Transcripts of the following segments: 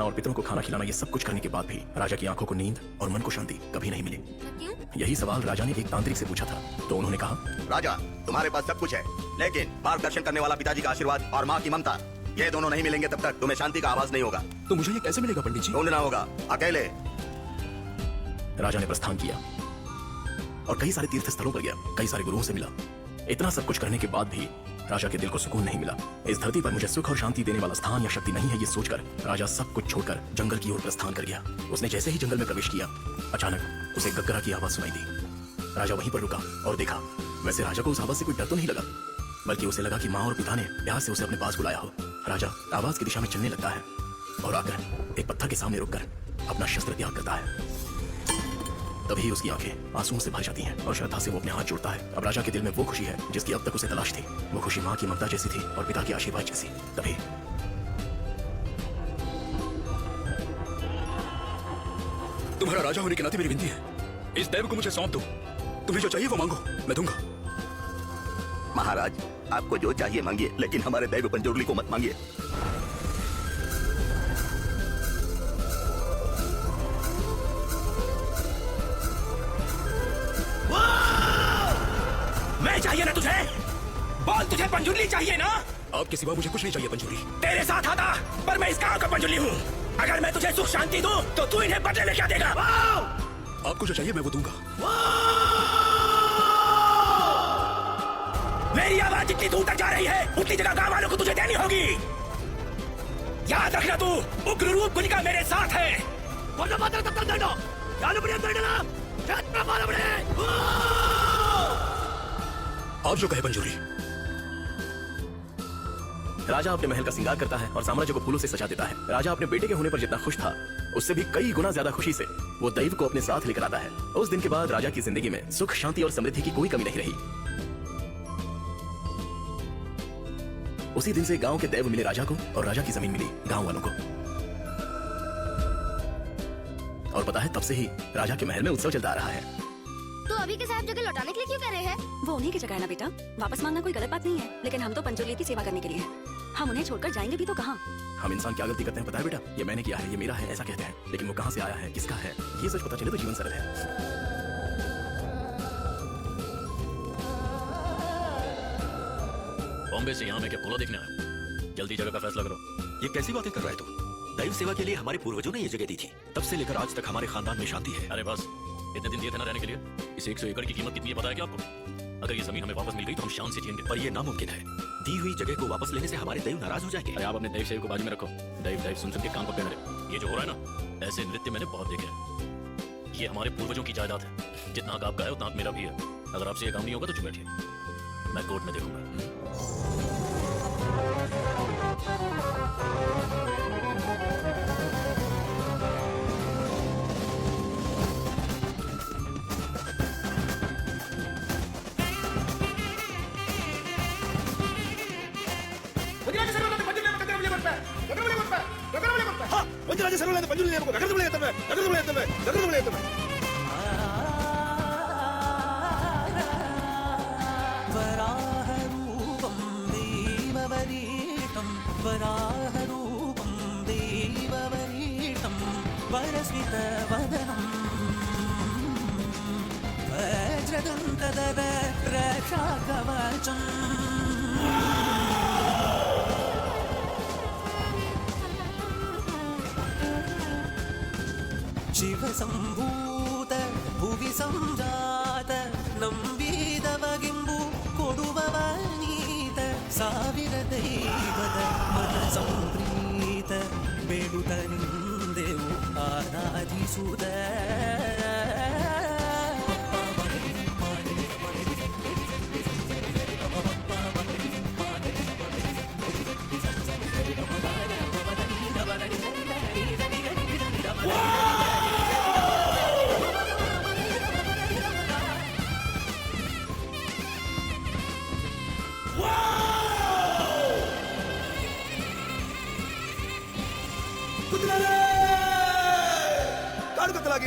और पितरों को खाना खिलाना, ये सब कुछ करने के बाद भी राजा की आंखों को नींद और मन को शांति कभी नहीं मिली। क्यों? यही सवाल राजा ने एक तांत्रिक से पूछा था, तो उन्होंने कहा, राजा, तुम्हारे पास सब कुछ है, लेकिन मार्गदर्शन करने वाला पिताजी का आशीर्वाद और माँ की ममता, ये दोनों नहीं मिलेंगे तब तक तुम्हें शांति का आवाज नहीं होगा। तो मुझे ये कैसे मिलेगा पंडित जी? ढूंढना होगा, अकेले। राजा ने प्रस्थान किया और कई सारे तीर्थ स्थलों पर गया, कई सारे गुरुओं से मिला। इतना सब कुछ करने के बाद भी राजा के दिल को सुकून नहीं मिला। इस धरती पर मुझे सुख और शांति देने वाला स्थान या शक्ति नहीं है, ये सोचकर राजा सब कुछ छोड़कर जंगल की ओर प्रस्थान कर गया। उसने जैसे ही जंगल में प्रवेश किया, अचानक उसे गग्गरा की आवाज सुनाई दी। राजा वहीं पर रुका और देखा। वैसे राजा को उस आवाज से कोई डर तो नहीं लगा, बल्कि उसे लगा कि माँ और पिता ने प्यार से उसे अपने पास बुलाया हो। राजा आवाज की दिशा में चलने लगता है और आकर एक पत्थर के सामने रुककर अपना शस्त्र त्याग करता है। तभी उसकी आंखें आंसुओं से भर जाती हैं और श्रद्धा से वो अपने हाथ जोड़ता है। अब राजा के दिल में वो खुशी है जिसकी अब तक उसे तलाश थी। वो खुशी माँ की ममता जैसी थी और पिता की आशीर्वाद जैसी। तभी तुम्हारा राजा होने के नाते मेरी विनती है, इस दैव को मुझे सौंप दो। तुम्हें जो चाहिए वो मांगो, मैं दूंगा। महाराज, आपको जो चाहिए मांगिए, लेकिन हमारे दैव पंजोरली को मत मांगिए। मैं चाहिए ना तुझे? बोल, तुझे पंजुर्ली चाहिए ना? आपके सिवा मुझे कुछ नहीं चाहिए पंजुर्ली। तेरे साथ आता, पर मैं इस गांव का पंजुर्ली हूँ। अगर मैं तुझे सुख शांति दूं, तो तू इन्हें बदले में क्या देगा? आपको जो चाहिए मैं वो दूंगा। मेरी आवाज जितनी दूर तक जा रही है, उतनी जगह गांव वालों को तुझे देनी होगी। याद रखना, तू उग्र रूप गुलिका मेरे साथ है। आप जो कहे पंजुर्ली। राजा अपने महल का श्रृंगार करता है और साम्राज्य को फूलों से सजा देता है। राजा अपने बेटे के होने पर जितना खुश था, उससे भी कई गुना ज्यादा खुशी से वो दैव को अपने साथ लेकर आता है। उस दिन के बाद राजा की जिंदगी में सुख, शांति और समृद्धि की कोई कमी नहीं रही। उसी दिन से गांव के दैव मिले राजा को और राजा की जमीन मिली गांव वालों को। और पता है, तब से ही राजा के महल में उत्सव चलता आ रहा है। तो अभी के साहब जगह लौटाने के लिए क्यों कह रहे हैं? वो उन्हीं की जगह है ना बेटा, वापस मांगना कोई गलत बात नहीं है, लेकिन हम तो पंचोली की सेवा करने के लिए हैं। हम उन्हें छोड़कर जाएंगे भी तो कहाँ? हम इंसान क्या गलती करते हैं पता है बेटा? ये मैंने किया है, ये मेरा है, ऐसा कहते हैं, लेकिन वो कहाँ से आया है, किसका है, ये सच पता चले तो जीवन सरल है। बॉम्बे से यहाँ में क्या पोलो देखने आया? जल्दी जगह का फैसला करो। ये कैसी बातें कर रहा है तू? दैव सेवा के लिए हमारे पूर्वजों ने ये जगह दी थी, तब से लेकर आज तक हमारे खानदान में शांति है। अरे बस, इतने दिन दिए थे ना रहने के लिए। इस 100 एकड़ की कीमत कितनी है पता है क्या आपको? अगर ये जमीन हमें वापस मिल गई तो हम शान से जिएंगे। पर यह नामुमकिन है। दी हुई जगह को वापस लेने से हमारे दैव नाराज हो जाएंगे। अरे आप अपने दैव सेव को बाजू में रखो। दैव सुन के कान पकड़े मेरे। ये जो हो रहा है ना, ऐसे नृत्य मैंने बहुत देखे हैं। ये हमारे पूर्वजों की जायदाद है। जितना हक आपका है उतना हक मेरा भी है। अगर आपसे ये काम नहीं होगा तो चुप बैठिए, मैं कोर्ट में देखूंगा। वराहरूपं देववरीतं, वराहरूपं देववरीतं, वरस्मितवदनं वज्रदन्तदर रक्षाकवचम्। शिवसम्भूत भुवि संजात नम्बीदवगिम्बु कोडुववनीत ಸಾವಿರ ದೈವದ ಮನ ಸಂಪ್ರೀತ ಬೇಡುತ್ತ ನಿಂದೆವು ಆರಾಧಿಸುತ್ತ.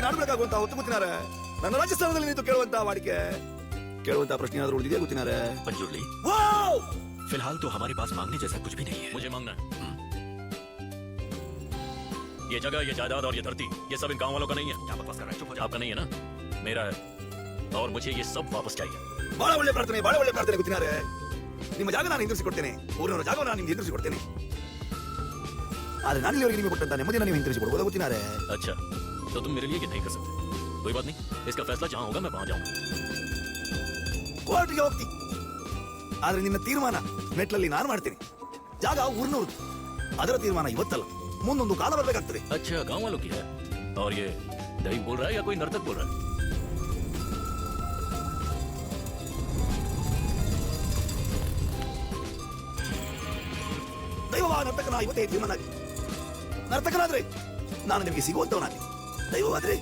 ನಾಡು ಬೆಳಕಾಗುವಂತ ಹೊತ್ತು ಕೂತಿನಾರೆ. ನನ್ನ ರಾಜಸ್ಥಾನದಲ್ಲಿ ನಿಂತು ಕೇಳುವಂತ ವಾಡಿಕೆ, ಕೇಳುವಂತ ಪ್ರಶ್ನೆ ಏನಾದ್ರು ಉಳಿದಿದೆಯಾ ಕೂತಿನಾರೆ? पंजुर्ली, फिलहाल तो हमारे पास मांगने जैसा कुछ भी नहीं है। मुझे मांगना है। ये जगह, ये जायदाद और ये धरती, ये सब इन गांव वालों का नहीं है। क्या बकवास कर रहा है? चुप हो जा। आपका नहीं है ना, मेरा है, और मुझे ये सब वापस चाहिए। ಬಹಳ ಒಳ್ಳೆ ಪ್ರಾರ್ಥನೆ ಗೊತ್ತಿನಾರೆ ನಿಮ್ಮ ಜಾಗ ನಾನು ಹಿಂದಿರಿಸಿಕೊಡ್ತೇನೆ, ಊರಿನವರ ಜಾಗ ನಾನು ನಿಮ್ಗೆ ಹಿಂದಿರಿಸಿಕೊಡ್ತೇನೆ. ಆದ್ರೆ ನಾನು ಇಲ್ಲಿವರೆಗೆ ನಿಮಗೆ ಕೊಟ್ಟಂತ ನೆಮ್ಮದಿನ ನೀವು ಹಿಂದಿರಿಸಿಕೊಡ್ಬೋದು ಗೊತ್ತಿನಾರೆ. अच्छा, तो तुम मेरे लिए ये नहीं कर सकते। कोई बात नहीं, इसका फैसला जहां होगा मैं वहां जाऊंगा। ಕೋರ್ಟ್ಗೆ ಹೋಗ್ತಿ, ಆದ್ರೆ ನಿನ್ನ ತೀರ್ಮಾನ ಮೆಟ್ಲಲ್ಲಿ ನಾನು ಮಾಡ್ತೀನಿ. ಜಾಗ ಊರಿನವ್ರದ್ದು, ಅದರ ತೀರ್ಮಾನ ಇವತ್ತಲ್ಲ, ಮುಂದೊಂದು ಕಾಲ ಬರಬೇಕಾಗ್ತದೆ. अच्छा, गांव वालों की है। और ये दैव बोल रहा है या कोई नर्तक बोल रहा है? ದೈವವ ನರ್ತಕನ ಇವತ್ತೇ ತೀರ್ಮಾನ. ನರ್ತಕನಾದ್ರೆ ನಾನು ನಿಮಗೆ ಸಿಗುವಂತವನಾಗಿ, ದೈವವಾದ್ರೆ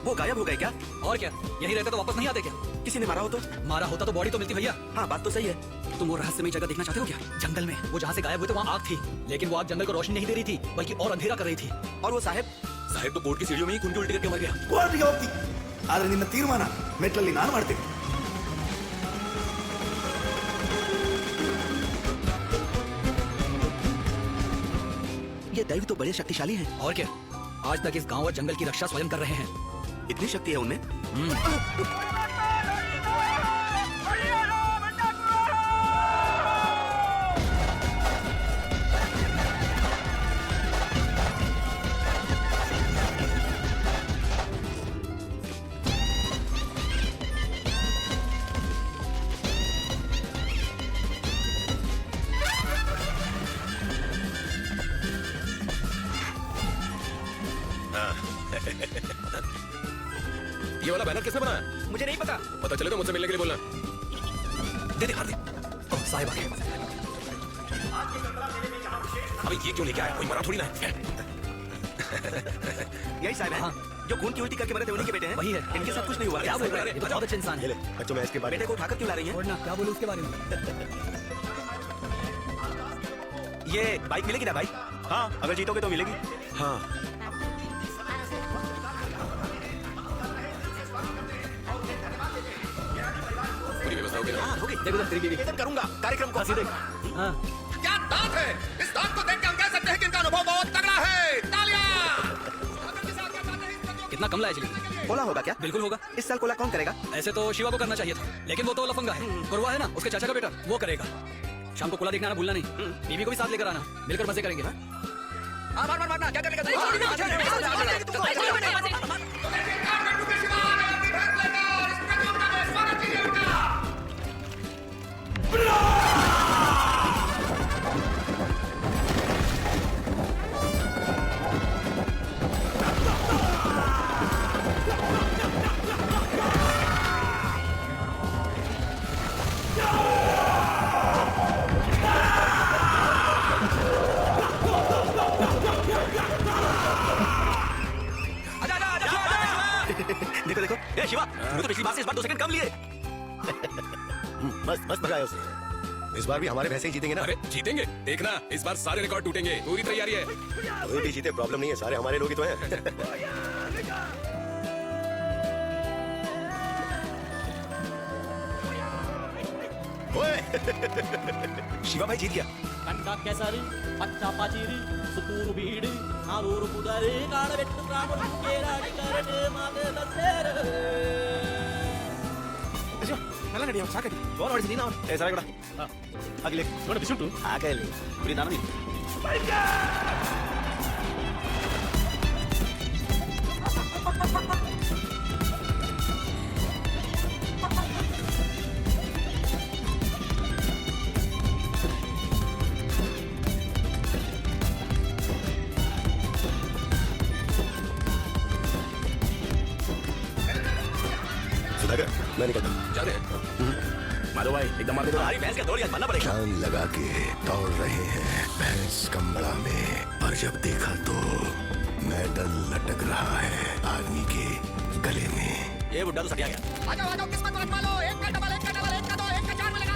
वो गायब हो गए क्या? और क्या, यही रहते तो वापस नहीं आते क्या? किसी ने मारा हो तो? मारा होता तो बॉडी तो मिलती भैया। हाँ, बात तो सही है। तुम वो रहस्यमय जगह देखना चाहते हो क्या? जंगल में वो जहाँ से गायब हुए थे वहाँ आग थी, लेकिन वो आग जंगल को रोशनी नहीं दे रही थी, बल्कि और अंधेरा कर रही थी। और वो साहब तो कोर्ट की सीढ़ियों में ही खून की उल्टी करके मर गया। ಕೋರ್ಟ್ಗೆ ಹೋಗ್ತಿ, ಆದ್ರೆ ನಿನ್ನ ತೀರ್ಮಾನ ಮೆಟ್ಲಲ್ಲಿ ನಾನು ಮಾಡ್ತೇನೆ. ये दैव तो बड़े शक्तिशाली हैं। और क्या, आज तक इस गांव और जंगल की रक्षा स्वयं कर रहे हैं। इतनी शक्ति है उनमें? ये वाला बैनर किसने बनाया? मुझे नहीं पता। पता चले तो मुझसे मिलने के लिए बोलना। दे दे, हार दे। ओह, साहिब आ गए। अबे ये क्यों लेके आया? कोई मरा थोड़ी ना है। यही साहब हैं जो खून की उल्टी करके मरे थे, उन्हीं के बेटे हैं। वही है। इनके साथ कुछ नहीं हुआ। क्या बोल रहा है? ये तो बहुत अच्छे इंसान है। बच्चों मैं इसके बारे बेटे को उठाकर क्यों ला रही हैं? छोड़ना, क्या बोलूं उसके बारे में? ये बाइक मिलेगी ना भाई? हाँ, अगर जीतोगे तो मिलेगी। हाँ, पूरी व्यवस्था हो गई ना? हाँ, हो गई। देखो तो तेरी बीवी। करूंगा कार्यक्रम को। हंसी देख। हाँ, क्या बात है! इस बात को देखकर हम कह सकते हैं कि इनका अनुभव बहुत तगड़ा है। तालियां! कितना कम लाया चली? कोला होगा क्या? बिल्कुल होगा। इस साल कोला कौन करेगा? ऐसे तो शिवा को करना चाहिए था, लेकिन वो तो लफंगा है। गुरुआ है ना, उसके चाचा का बेटा, वो करेगा। शाम को कोला देखना आना भूलना नहीं। बीवी को भी साथ लेकर आना, मिलकर मजे करेंगे। हाँ? मारना क्या कर लेगा? देखो देखो, ए शिवा, तूने तो पिछली बार से इस बार 2 सेकंड कम लिए। मस्त मस्त भगाया उसे. इस बार भी हमारे भैंसे ही जीतेंगे ना. अरे जीतेंगे, देखना इस बार सारे रिकॉर्ड टूटेंगे। पूरी तैयारी है। कोई भी जीते प्रॉब्लम नहीं है, सारे हमारे लोग ही तो हैं. शिवा भाई जीत गया। కంట కేసరి పచ్చ పచిరి సుతూరు బీడి నారూరు కుదరి కాడబెట్టు రాముడు కేరాడి కరటే మాదే దసేర നല്ല റെഡിയാവും, സാക്കടി. ചോറ് അടിച്ച് നീ നാ. ഏ സാറേ കൂടാ. അഖിലേ ഇവിടെ ബിസ്കുട്ടു ആകല്ലേ ഇവിടെ നാണി. सुधाकर, मैं निकलता हूँ. जा रहे हैं? माधो भाई एकदम मार दो। हमारी भैंस का दौड़ यार मानना पड़ेगा। जान लगा के दौड़ रहे हैं भैंस कमरा में, पर जब देखा तो मेडल लटक रहा है आदमी के गले में। ये बुड्ढा तो सटिया गया। किस्मत मत मालो, एक का डबल, एक का डबल, एक का दो, एक का चार मिलेगा।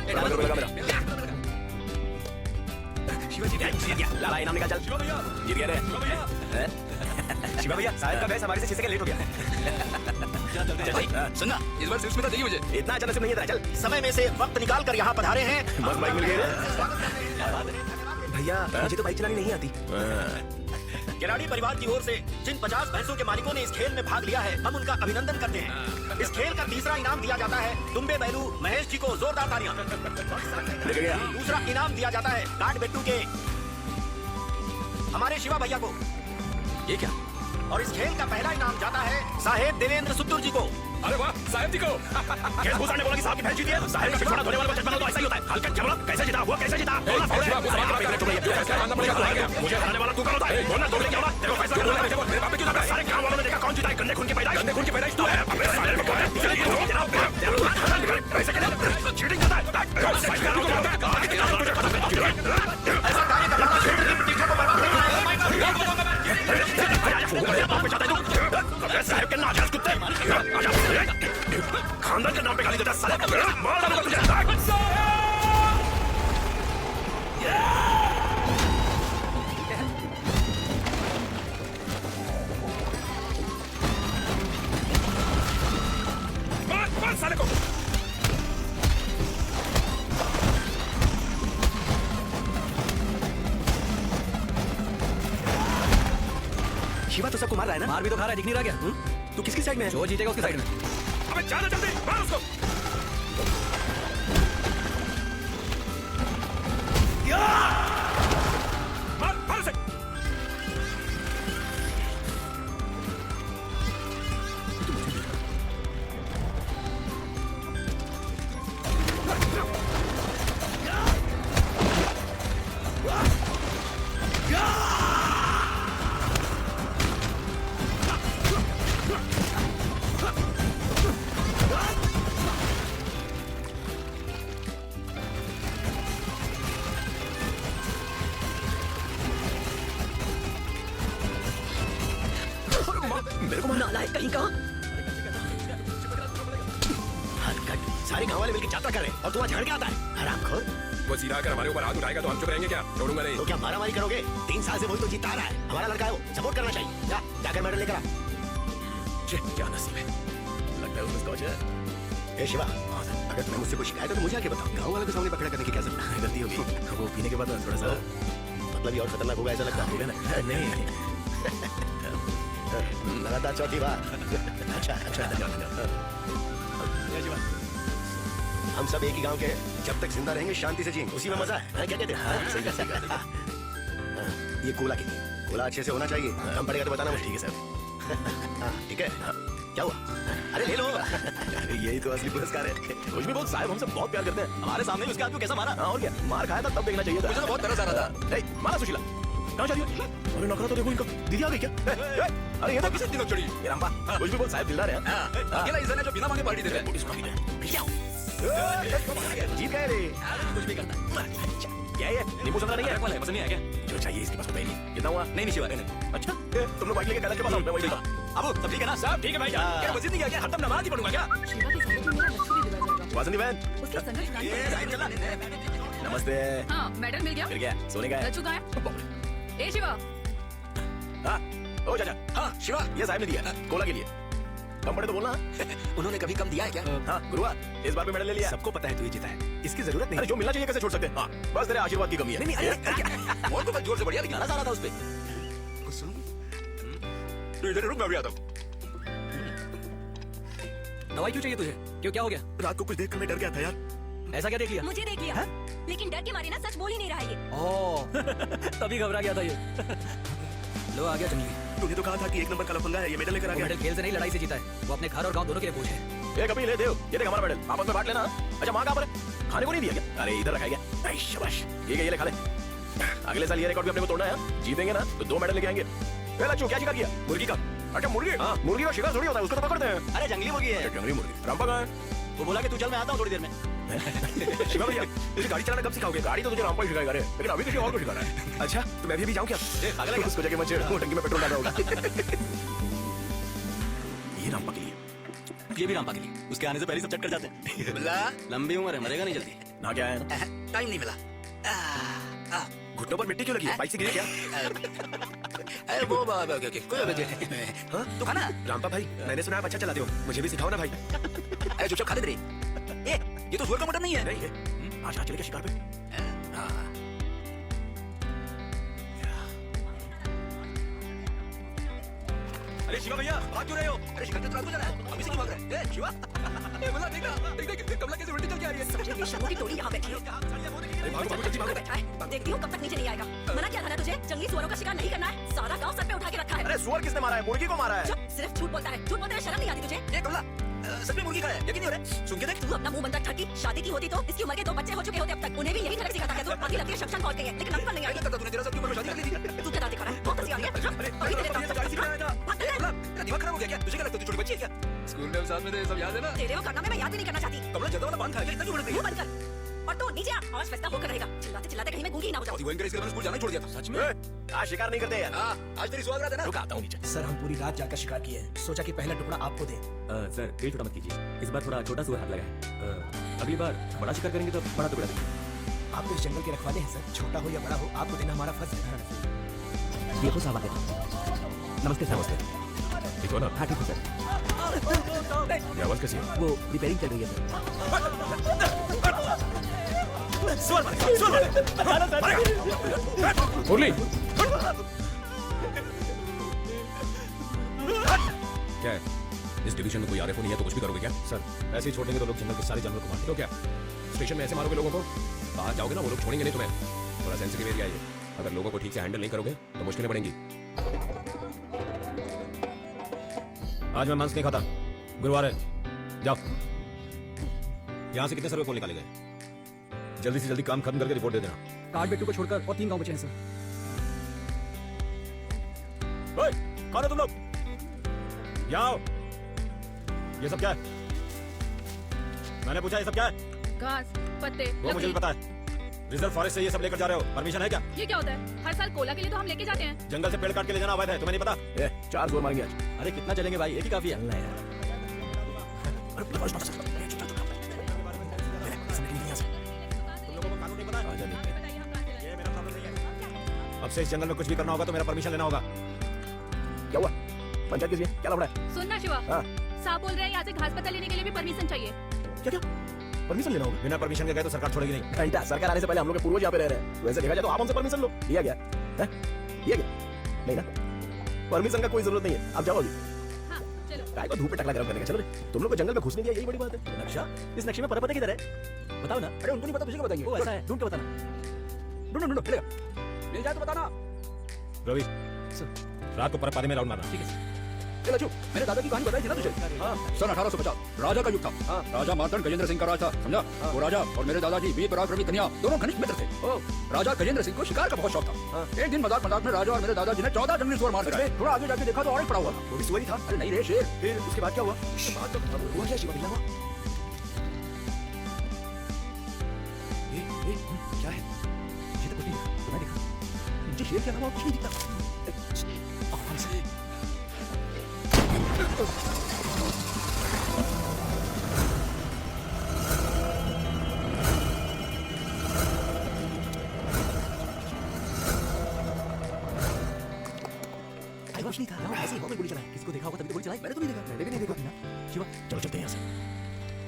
शिवा जी जीत गया। लाला इनाम निकाल चल। शिवा भैया जीत गया रे। शिवा भैया साहब का भैंस हमारे से 6 सेकंड लेट हो गया। भाई सुनना, इस बार सिर्फ दी मुझे। इतना अच्छा नसीब नहीं है तेरा। चल समय में से वक्त निकाल कर यहाँ पधारे हैं। बस बाइक मिल गई रे। भैया मुझे तो बाइक चलानी नहीं आती। खिलाड़ी परिवार की ओर से जिन 50 भैंसों के मालिकों ने इस खेल में भाग लिया है, हम उनका अभिनंदन करते हैं। इस खेल का तीसरा इनाम दिया जाता है दुम्बे बैलू महेश जी को जोरदार तालियां। दूसरा इनाम दिया जाता है काट बेट्टू के हमारे शिवा भैया को। ये क्या? और इस खेल का पहला इनाम जाता है साहेब देवेंद्र सुत्तुर जी को। अरे वाह साहब जी को। खेल भूसा ने बोला कि साहब की भैंस जीती है। साहब का पिछवाड़ा धोने वाला बचत बना तो ऐसा ही होता है। हल्का जबड़ा कैसे जीता हुआ कैसे जीता? बोलना फोड़। मुझे हराने वाला तू कौन होता है? बोलना दौड़ने क्या होगा? तेरे को फैसला करना है। मेरे बाप क्यों सारे गांव वालों ने देखा कौन जीता है? गंदे खून की पैदाइश। गंदे खून की पैदाइश तू है। अबे साले को पैसे के लिए चीटिंग करता है। ऐसा कार्य करना टीचर को बर्बाद करना साहब के नाजायज कुत्ते खानदान के नाम पे गाली देता है साले। मार डालूंगा तुझे। मार साले को। शिवा तो सबको मार रहा है ना? मार भी तो खा रहा है, दिख नहीं रहा क्या? तू किसकी साइड में है? जो जीतेगा उसकी साइड में। अबे जाना जल्दी मार उसको। मार मार उसे। मेरे को नालायक कहीं का। सारे गांव वाले मिलकर यात्रा कर रहे हैं और तू वहाँ झगड़ के आता है हरामखोर। वो सीधा आकर हमारे ऊपर हाथ उठाएगा तो हम चुप रहेंगे क्या? छोड़ूंगा नहीं। तो क्या मारामारी करोगे? 3 साल से वही तो जीता आ रहा है। हमारा लड़का है वो, सपोर्ट करना चाहिए। जा जाकर मेडल लेकर आ। क्या नसीब है। लगता है उसमें स्कॉच है। ए शिवा, अगर तुम्हें मुझसे कोई शिकायत है तो मुझे आके बताओ। गाँव वालों के सामने पकड़ा करने की क्या जरूरत है? गलती होगी। वो पीने के बाद थोड़ा सा मतलब ही और खतरनाक होगा ऐसा लगता है ना? नहीं लगातार चौथी बार। अच्छा अच्छा हम सब एक ही गांव के हैं। जब तक जिंदा रहेंगे शांति से जिएंगे, उसी में मजा है। क्या कहते हैं? सही सही। ये कोला की कोला अच्छे से होना चाहिए। हम पड़ेगा तो बताना मुझे। ठीक है सर। ठीक है। क्या हुआ? अरे ले लो। यही तो असली पुरस्कार है। कुछ भी बहुत साहब हमसे बहुत प्यार करते हैं। हमारे सामने उसके हाथ को कैसा मारा? और क्या मार खाया था तब देखना चाहिए था। मुझे तो बहुत तरस आ रहा था। मारा सुशीला कहाँ चली? अरे नखरा तो देखो इनका। दीदी आ गई क्या? अरे ये तो किसी दिन चढ़ी। ये रामबा कुछ भी बहुत साहब दिलदार है। अकेला इंसान है जो बिना मांगे पार्टी दे रहा है। जीत गए रे। कुछ भी करता है। क्या है? नींबू संतरा नहीं है? पसंद नहीं है क्या? जो चाहिए इसके पास बताइए। कितना हुआ? नहीं शिवा नहीं। अच्छा तुम लोग बाइक लेके कैलाश के पास आओ, मैं वही लेता हूँ। अब सब ठीक है ना? सब ठीक है भाई। क्या मस्जिद नहीं गया क्या? हरदम नमाज ही पढ़ूंगा क्या? वासंती बहन ये साइड चला। नमस्ते। हाँ, मेडल मिल गया। फिर क्या सोने का है? चुका है। ए शिवा, हाँ ओ चाचा। हाँ शिवा ये साहब ने दिया कोला के लिए। कम पड़े तो बोलना। उन्होंने कभी कम दिया है क्या? हाँ गुरुआ इस बार भी मेडल ले लिया। सबको पता है तू ये जीता है, इसकी जरूरत नहीं। अरे जो मिलना चाहिए कैसे छोड़ सकते हैं? हाँ बस तेरे आशीर्वाद की कमी है। नहीं और तो जोर से बढ़िया गाना जा रहा था उस पे। तू इधर रुक, मैं भी आता हूँ। दवाई क्यों चाहिए तुझे? क्यों क्या हो गया? रात को कुछ देख कर मैं डर गया था यार। ऐसा क्या देख लिया? मुझे देख लिया। लेकिन डर के मारे ना सच बोल ही नहीं रहा ये। ओह तभी घबरा गया था ये। लो आ गया जंगली। तूने तो कहा था कि 1 नंबर का लफंगा है, ये मेडल लेकर आ वो गया। मेडल खेल से नहीं लड़ाई से जीता है। वो अपने घर और गांव दोनों के लिए बोझ है। एक अभी ले देव, ये देख हमारा मेडल, आपस में बांट लेना। अच्छा माँ कहाँ पर है? खाने को नहीं दिया क्या? अरे इधर रखा गया। शाबाश ठीक है ये ले खा ले। अगले साल ये रिकॉर्ड भी अपने को तोड़ना है। जीतेंगे ना तो 2 मेडल लेके आएंगे। लच्चू क्या शिकार किया? मुर्गी का। अच्छा मुर्गी? हाँ मुर्गी का शिकार थोड़ी होता है, उसको तो पकड़ते हैं। अरे जंगली मुर्गी है। जंगली मुर्गी। रामपा कहाँ है? वो बोला कि तू चल मैं आता हूँ थोड़ी देर में। शिवा भैया तुझे गाड़ी चलाना कब सिखाओगे? गाड़ी तो तुझे रामपाल सिखाएगा रे, लेकिन अभी किसी और को सिखाना है। अच्छा तो मैं भी जाऊँ क्या? अगला उसको जाके मत छेड़, वो टंकी में पेट्रोल डाला होगा। ये रामपा के लिए, ये भी रामपा के लिए, उसके आने से पहले सब चट कर जाते हैं। बिल्ला लंबी उम्र है, मरेगा नहीं जल्दी। ना क्या है ना? टाइम नहीं मिला। घुटनों पर मिट्टी क्यों लगी है? बाइक से गिरे क्या? अरे वो ओके कोई बात नहीं। हाँ तू खाना। रामपा भाई मैंने सुना आप अच्छा चलाते हो, मुझे भी सिखाओ ना भाई। अरे चुपचाप खा ले तेरी। ये तो सुअर का मटन नहीं है। नहीं है, आज चले क्या शिकार पे? अरे शिवा भैया भाग क्यों रहे हो? अरे शिकार तो रात को जाना है, अभी से क्यों भाग रहा है? शिवा बोला देख कमला कैसे उल्टी चल के आ रही है। समझे बेशर्मों की टोली यहाँ बैठी है। भागो भागो जल्दी भागो। बैठा है, देखती हूँ कब तक नीचे नहीं आएगा। मना क्या था ना तुझे, जंगली सुअरों का शिकार नहीं करना है। सारा गांव सर पे उठा के रखा है। अरे सुअर किसने मारा है? मुर्गी को मारा है। चुप, सिर्फ झूठ बोलता है। झूठ बोलते हुए शर्म नहीं आती तुझे? ये कमला सच में मुर्गी का है, यकीन नहीं हो रहा? सुन के देख। तू अपना मुंह बंद रख ठगी। शादी की होती तो इसकी उम्र के 2 बच्चे हो चुके होते अब तक। उन्हें भी यही धड़क सिखाता है तू। अभी लगती है शमशान पहुंच गई है, लेकिन अक्ल नहीं आई। करता तूने तेरा सबकी उम्र में शादी कर ली थी। तू क्या दादी खा रहा है? बहुत हंसी आ रही है। अभी तेरे काम गाड़ी सिखाया था। भाग ले। कमला तेरा दिमाग खराब हो गया क्या? तुझे क्या लगता है तू छोटी बच्ची है क्या? स्कूल में साथ में थे, सब याद है ना? तेरे वो कारनामे मैं याद भी नहीं करना चाहती। कमला जल्दा वाला पान खाएगा, इतना क्यों बड़क रही मुंह है? बंद कर और तू नीचे आ। आवाज फैसला होकर रहेगा। चिल्लाते चिल्लाते कहीं मैं गूंगी ना हो जाऊं। भयंकर, इसके लिए मैंने स्कूल जाना ही छोड़ दिया था। सच में? आज शिकार नहीं करते यार। आज तेरी सुहाग रात है ना? रुक आता हूँ नीचे। सर हम पूरी रात जाकर शिकार किए हैं, सोचा कि पहला टुकड़ा आपको दें। सर दिल छोटा मत कीजिए, इस बार थोड़ा छोटा सुअर हाथ लगा है। अगली बार बड़ा शिकार करेंगे तो बड़ा टुकड़ा देंगे। आप तो इस जंगल के रखवाले हैं सर, छोटा हो या बड़ा हो आपको देना हमारा फर्ज है। देखो साहब आगे। नमस्ते सर। नमस्ते। ठीक हो ना? हाँ ठीक है सर। ये आवाज कैसी है? वो रिपेयरिंग चल रही है सर। मुरली क्या है? इस डिवीजन में कोई आरएफओ नहीं है तो कुछ भी करोगे क्या? सर ऐसे ही छोड़ेंगे तो लोग जंगल के सारे जानवरों को मार तो क्या स्टेशन में ऐसे मारोगे लोगों को? बाहर जाओगे ना वो लोग छोड़ेंगे नहीं तुम्हें। थोड़ा सेंसिटिव एरिया है, अगर लोगों को ठीक से हैंडल नहीं करोगे तो मुश्किलें बढ़ेंगी। आज मैं मांस नहीं खाता, गुरुवार है। जाओ। यहाँ से कितने सर्वे पोल निकाले गए? जल्दी से जल्दी काम खत्म करके रिपोर्ट दे देना। काट बेटू को छोड़कर और 3 गांव बचे हैं सर। ओए, कौन है तुम लोग? यहाँ आओ। ये सब क्या है? मैंने पूछा ये सब क्या है? घास, पत्ते, वो मुझे भी पता है। रिजर्व फॉरेस्ट से ये सब लेकर जा रहे हो, परमिशन है क्या? ये क्या होता है? हर साल कोला के लिए तो हम लेके जाते हैं। जंगल से पेड़ काट के ले जाना अवैध है, तुम्हें नहीं पता? 4 जोर मारेंगे आज। अरे कितना चलेंगे भाई, एक ही काफी है। अब से इस जंगल में कुछ भी करना होगा तो मेरा परमिशन लेना होगा। क्या हुआ? पंचायत किसी क्या लड़ रहा है? सुनना शिवा, हाँ। साहब बोल रहे हैं यहाँ से घास पत्ता लेने के लिए भी परमिशन चाहिए। क्या क्या? परमिशन लेना होगा? बिना परमिशन के गए तो सरकार छोड़ेगी नहीं। घंटा सरकार आने से पहले हम लोग के पूर्वज यहाँ पे रह रहे हैं, वैसे देखा जाए तो आप हमसे परमिशन लो। लिया गया है? लिया गया नहीं ना? परमिशन का कोई जरूरत नहीं है, आप जाओ अभी। हाँ, चलो। काय को धूप पे टकला गरम करने का? चलो रे, तुम लोग को जंगल में घुसने दिया यही बड़ी बात है। नक्शा इस नक्शे में परपता किधर है? बताओ ना। अरे उनको नहीं पता, तुझे क्या बताइए? वो ऐसा है। ढूंढ के बताना। ढूंढो ढूंढो मिलेगा, मिल जाए तो बताना। रवि रात को परपादे में राउंड मारना। ठीक है। चलो चुप, मेरे दादा की कहानी बताई थी ना तुझे? सन 1850 राजा का युग था। राजा मार्तंड गजेंद्र सिंह का राज था, समझा? वो राजा और मेरे दादाजी वीर पराक्रमी कन्या दोनों घनिष्ठ मित्र थे। राजा गजेंद्र सिंह को शिकार का बहुत शौक था। एक दिन मजाक मजाक में राजा और मेरे दादाजी ने 14 जंगली सुअर मार गिराए। थोड़ा आगे जाके देखा तो और एक पड़ा हुआ था। वो भी सुअर ही था। अरे नहीं रे शेर। फिर उसके बाद क्या हुआ? बात तो खत्म हुआ क्या? शिवा भैया हुआ क्या है? ये तो कुछ नहीं दिखा, मैं देखा मुझे शेर के अलावा कुछ नहीं दिखता। आराम से कुछ नहीं था, ऐसे ही हवा में गोली चलाई। किसको देखा होगा तभी तो गोली चलाई। मैंने तो नहीं देखा। मैंने भी नहीं देखा। शिवा चलो चलते हैं यहाँ से।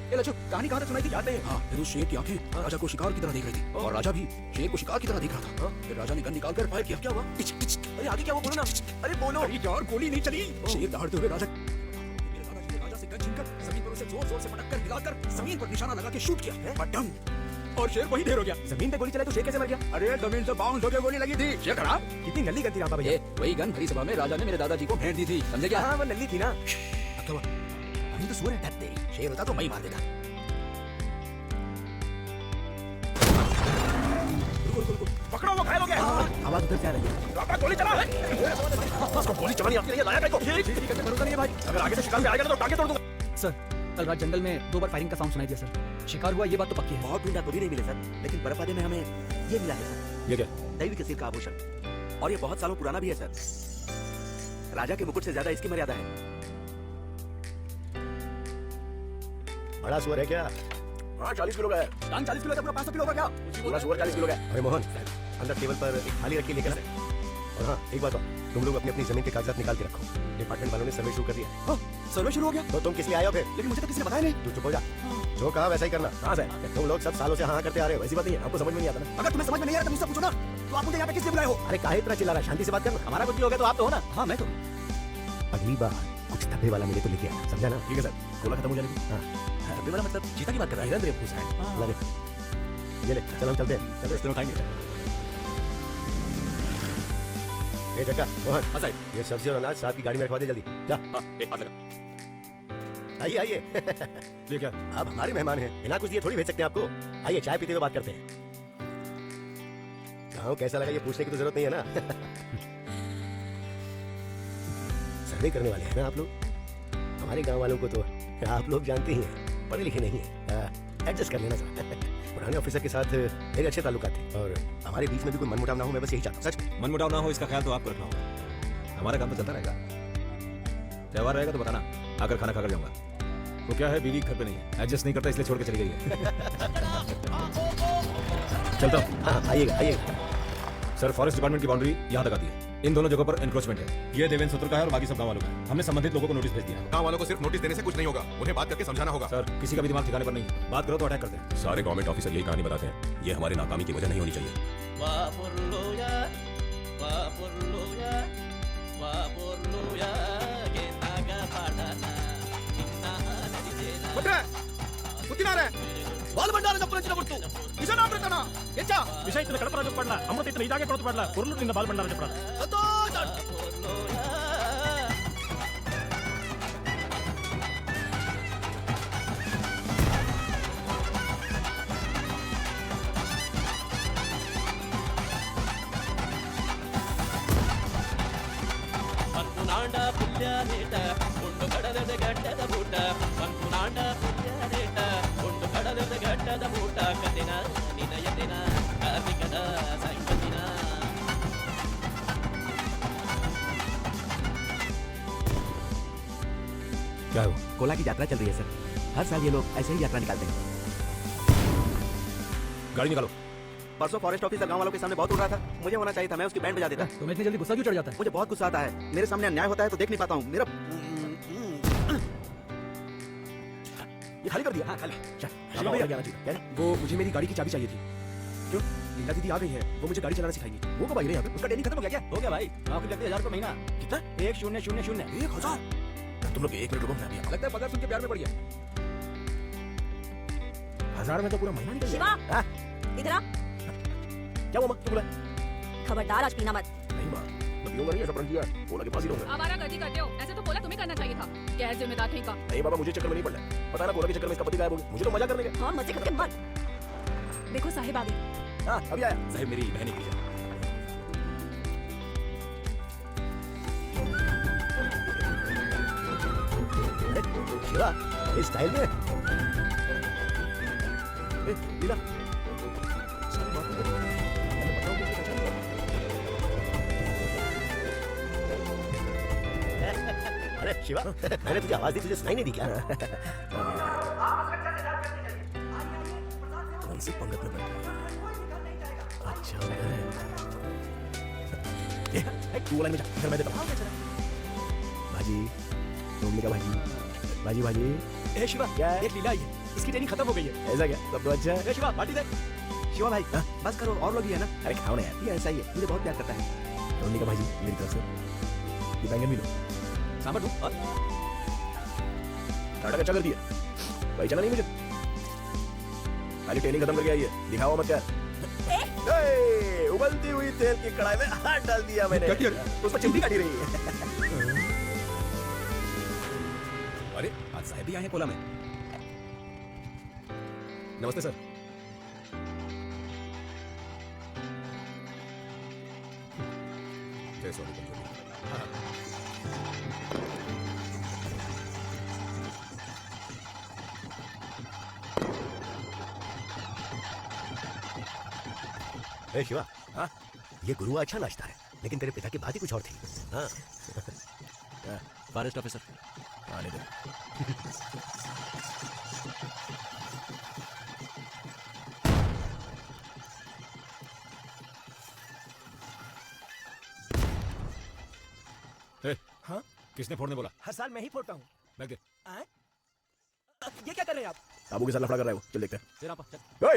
लच्छू कहानी कहाँ तक सुनाई थी याद नहीं? हाँ, फिर उस शेर की आंखें राजा को शिकार की तरह देख रही थी और राजा भी शेर को शिकार की तरह देख रहा था। फिर राजा ने गन निकालकर फायर किया। क्या हुआ? अरे आगे क्या हुआ? बोलो ना। अरे बोलो। अरे यार गोली नहीं चली। शेर दहाड़ते हुए राजा से गन छीनकर जमीन पर उसे जोर जोर से पटक कर हिलाकर जमीन पर निशाना लगा के शूट किया। बटन और शेर वहीं ढेर हो गया। जमीन पे गोली चलाई तो शेर कैसे मर गया? अरे जमीन से बाउंस होकर गोली लगी थी। शेर खड़ा। कितनी नल्ली गन थी रामपा भैया? वही गन भरी सभा में राजा ने मेरे दादाजी को भेंट दी थी, समझे क्या? हाँ वो नल्ली थी ना। अब क्या हुआ? अभी तो सुअर है, डरते। शेर होता तो मैं ही मार देता। पकड़ो, वो घायल हो गया। आवाज उधर से आ रही है। गोली चला। उसको गोली चलानी आती नहीं है, लाया को। ठीक है, भरोसा नहीं है भाई। अगर आगे से शिकार में आएगा ना तो टांगे तोड़ दूंगा। सर कल रात जंगल में 2 बार फायरिंग का साउंड सुनाई दिया सर। शिकार हुआ ये बात तो पक्की है। बहुत ढूंढा तो भी नहीं मिले सर, लेकिन बर्फबारी में हमें ये मिला है सर। ये क्या? दैवी के सिर का आभूषण, और ये बहुत सालों पुराना भी है सर। राजा के मुकुट से ज्यादा इसकी मर्यादा है। बड़ा सुअर है क्या? हाँ 40 किलो का है। टांग 40 किलो का पूरा 500 किलो का क्या? पूरा सुअर 40 किलो का है। अरे मोहन, अंदर टेबल पर एक थाली रखी लेकर आ। और हाँ एक बात और, तुम लोग अपनी अपनी जमीन के कागजात निकाल के रखो। डिपार्टमेंट वालों ने सर्वे शुरू कर दिया। सर्वे शुरू हो गया? तो तुम किस लिए आए हो फिर? लेकिन मुझे तो किसी ने बताया नहीं। तू चुप हो जा, जो कहा वैसा ही करना। हाँ सर, तुम लोग सब सालों से हाँ करते आ रहे हो, ऐसी बात नहीं है, आपको समझ में नहीं आता ना। अगर तुम्हें समझ में नहीं आ रहा तो मुझसे पूछो ना, तो आप मुझे यहाँ पे किस लिए बुलाए हो? अरे काहे इतना चिल्ला रहा है? शांति से बात करना। हमारा कुछ भी हो गया तो आप तो हो ना। हाँ मैं तो। अगली बार कुछ धब्बे वाला मिले तो लेके आना, समझा ना? ठीक है सर, कोला खत्म हो जाने की। हाँ धब्बे वाला मतलब चीता की बात कर रहा है। हिरन रेप पूछ रहा है। ला दे, ये ले, चलो हम चलते हैं। चलो इस तरह खाएंगे। ए जग्गा, मोहन, हाँ साहब। ये सब्जी और अनाज साथ की गाड़ी में रखवा दे जल्दी। जा, हाँ, एक हाथ लगा। आइए आइए। ये क्या? आप हमारे मेहमान हैं, बिना कुछ दिए थोड़ी भेज सकते हैं आपको। आइए चाय पीते हुए बात करते हैं। गाँव कैसा लगा ये पूछने की तो जरूरत नहीं है ना। सर्वे करने वाले हैं ना आप लोग। हमारे गांव वालों को तो आप लोग जानते ही हैं, पढ़े लिखे नहीं है, एडजस्ट कर लेना चाहते हैं। पुराने ऑफिसर के साथ मेरे अच्छे ताल्लुकात थे और हमारे बीच में भी कोई मनमुटाव ना हो, मैं बस यही चाहता हूँ। सच मनमुटाव ना हो इसका ख्याल तो आपको रखना होगा। हमारा काम तो चलता रहेगा। त्योहार रहेगा तो बताना, आकर खाना खाकर जाऊंगा। वो क्या है, बीवी घर पे नहीं है, एडजस्ट नहीं करता इसलिए छोड़ के चली गई है। चलता हूँ। हाँ आइएगा आइएगा। सर फॉरेस्ट डिपार्टमेंट की बाउंड्री यहाँ तक आती है। इन दोनों जगहों पर एनक्रोचमेंट है। ये देवेंद्र सूत्र का है और बाकी सब गाँव वालों का है। हमने संबंधित लोगों को नोटिस भेज दिया है। गांव वालों को सिर्फ नोटिस देने से कुछ नहीं होगा, उन्हें बात करके समझाना होगा। सर किसी का भी दिमाग ठिकाने पर नहीं है, बात करो तो अटैक करते हैं। सारे गवर्नमेंट ऑफिसर यही कहानी बताते हैं। ये हमारी नाकामी की वजह नहीं होनी चाहिए। ಬಾಲ್ ಭಂಡಾರ ಜಪ್ಪನ ಕೊಡ್ತು ಕಿಶನ ಪ್ರಕರಣ ಹೆಚ್ಚ ವಿಷಯ ಇತನ ಕಡಪರ ಜಪ್ಪಣ್ಣ ಅಮೃತ ಇತನ ಇದಾಗೆ ಕೊಡ್ತು ಪಡ್ಲ ಕುರುಲು ನಿನ್ನ ಬಾಲ್ ಭಂಡಾರ ಜಪ್ಪಣ್ಣ ಸಂತೋಷ ಪಂಪುನಾಂಡ ಪುಲ್ಯಾನೇಟ ಉಂಡು ಕಡಲದ ಗಡ್ಡದ ಬೂಟ ಪಂಪುನಾಂಡ ಪುಲ್ಯಾನೇಟ ಉಂಡು ಕಡಲದ ಗಡ್ಡದ ಬೂಟ ಕದಿನ ನಿನಯದಿನ ಕಾರ್ಮಿಕದ ಸಂಗತಿನ क्या हो? कोला की यात्रा चल रही है सर। हर साल ये लोग ऐसे ही यात्रा निकालते हैं। गाड़ी निकालो। परसों फॉरेस्ट ऑफिसर गांव वालों के सामने बहुत उड़ रहा था, मुझे होना चाहिए था, मैं उसकी बैंड बजा देता। तुम्हें इतनी जल्दी गुस्सा क्यों चढ़ जाता है? मुझे बहुत गुस्सा आता है, मेरे सामने अन्याय होता है तो देख नहीं पाता हूँ। मेरा ये खाली कर दिया? हाँ खाली। शिवा भैया आना चाहिए। क्या? वो मुझे मेरी गाड़ी की चाबी चाहिए थी। क्यों? लीला दीदी आ गई है, वो मुझे गाड़ी चलाना सिखाएंगी। वो कब आई रही है यहाँ पे? उसका ट्रेनिंग खत्म हो गया क्या? हो गया भाई, नौकरी लगती है 1000 रुपये महीना। कितना? 1000। 1000? तुम लोग 1 मिनट रुको, मैं अभी आता लगता है पगार सुन के प्यार में पड़ गया। हूँ। 1000 में तो पूरा महीना निकल शिवा हाँ? इधर आ। क्या हुआ माँ? क्यों बुलाया? खबरदार आज पीना मत। नहीं माँ, मैं पीऊंगा नहीं, ऐसा प्रण किया है। कोला के पास ही रहूंगा। आवारा गर्दी करते हो, ऐसे तो कोला तुम्हें करना चाहिए था। गैर जिम्मेदार कहीं का। नहीं बाबा, मुझे चक्कर में नहीं पड़ना है। पता है ना, कोला के चक्कर में इसका पति गायब हो गया। मुझे तो मजा करने का। हाँ मजे करके मत। देखो साहिब आ गए। हाँ अभी आया। साहब मेरी बहन की शिवा, इस स्टाइल में? ए, लीला। अरे शिवा, मैंने तुझे आवाज दी, तुझे सुनाई नहीं दी क्या? कौन सी पंगत में बैठा है? अच्छा है। तू लाइन में जा, इधर मैं देता हूँ। भाजी, डोंगली का भाजी, भाजी भाजी। ए शिवा, क्या है? एक लीला आई है, इसकी ट्रेनिंग खत्म हो गई है। ऐसा क्या? सब तो अच्छा है। ए शिवा बाल्टी दे। शिवा भाई बस करो, और लोग भी है ना। अरे खाओ ना यार। ये ऐसा ही है, मुझे बहुत प्यार करता है। डोंगली का भाजी मेरी तरफ से। ये बैंगन भी लो। सांभर दो। टाटा का कर दिया भाई, चला नहीं मुझे। खाली ट्रेनिंग खत्म करके आई है, दिखाओ मत क्या। ए, उबलती हुई तेल की कढ़ाई में हाथ डाल दिया मैंने। उस पर चिमटी काटी रही है। अरे आज साहब भी आए हैं कोला में। नमस्ते सर। जय सॉरी पंजोली। ए शिवा, हाँ, ये गुरुआ अच्छा नाचता है, लेकिन तेरे पिता की बात ही कुछ और थी। हाँ, फॉरेस्ट ऑफिसर आने दे। हाँ, किसने फोड़ने बोला? हर साल मैं ही फोड़ता हूँ। बैग दे। ये क्या कर रहे हैं आप? बाबू के साथ लफड़ा कर रहा है वो, चल देखते हैं। तेरा पा चल। ओए,